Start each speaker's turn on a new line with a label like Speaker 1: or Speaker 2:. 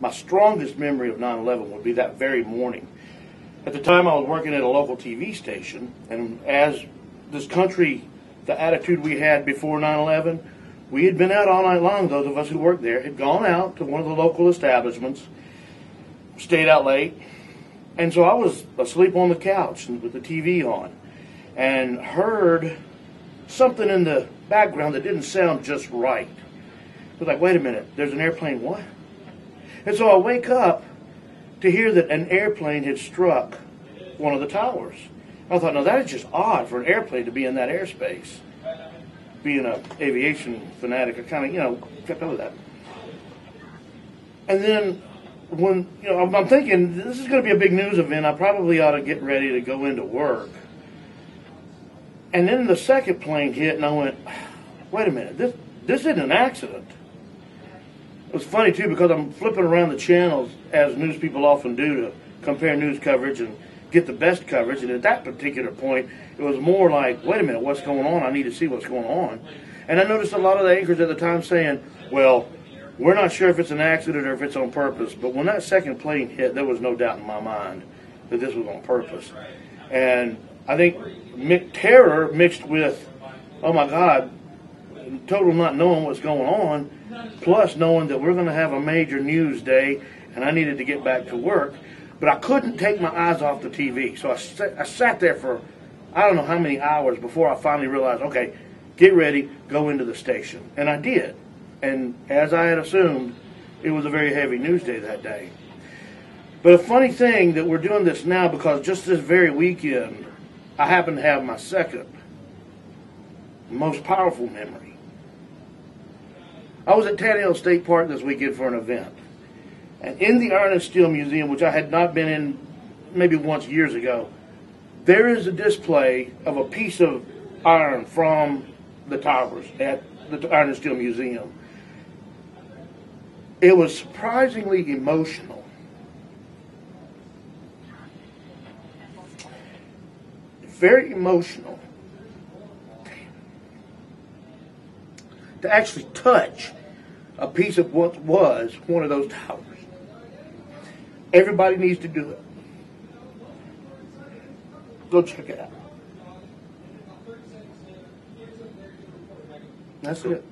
Speaker 1: my strongest memory of 9/11 would be that very morning. At the time, I was working at a local TV station, and as this country, the attitude we had before 9/11, we had been out all night long. Those of us who worked there had gone out to one of the local establishments, stayed out late, and so I was asleep on the couch with the TV on, and heard something in the background that didn't sound just right. I was like, wait a minute, there's an airplane, what? And so I wake up to hear that an airplane had struck one of the towers. I thought, no, that is just odd for an airplane to be in that airspace. Being an aviation fanatic, I kind of, kept up with that. And then when, I'm thinking, this is going to be a big news event, I probably ought to get ready to go into work. And then the second plane hit, and I went, wait a minute, this isn't an accident. It was funny, too, because I'm flipping around the channels, as news people often do, to compare news coverage and get the best coverage. And at that particular point, it was more like, wait a minute, what's going on? I need to see what's going on. And I noticed a lot of the anchors at the time saying, well, we're not sure if it's an accident or if it's on purpose. But when that second plane hit, there was no doubt in my mind that this was on purpose. And I think terror mixed with, oh, my God, total not knowing what's going on, plus knowing that we're going to have a major news day and I needed to get back to work. But I couldn't take my eyes off the TV. So I sat there for I don't know how many hours before I finally realized, okay, get ready, go into the station. And I did. And as I had assumed, it was a very heavy news day that day. But a funny thing that we're doing this now because just this very weekend, I happen to have my second most powerful memory. I was at Tannehill State Park this weekend for an event. And in the Iron and Steel Museum, which I had not been in maybe once years ago, there is a display of a piece of iron from the towers at the Iron and Steel Museum. It was surprisingly emotional. Very emotional. To actually touch a piece of what was one of those towers. Everybody needs to do it. Go check it out. That's it.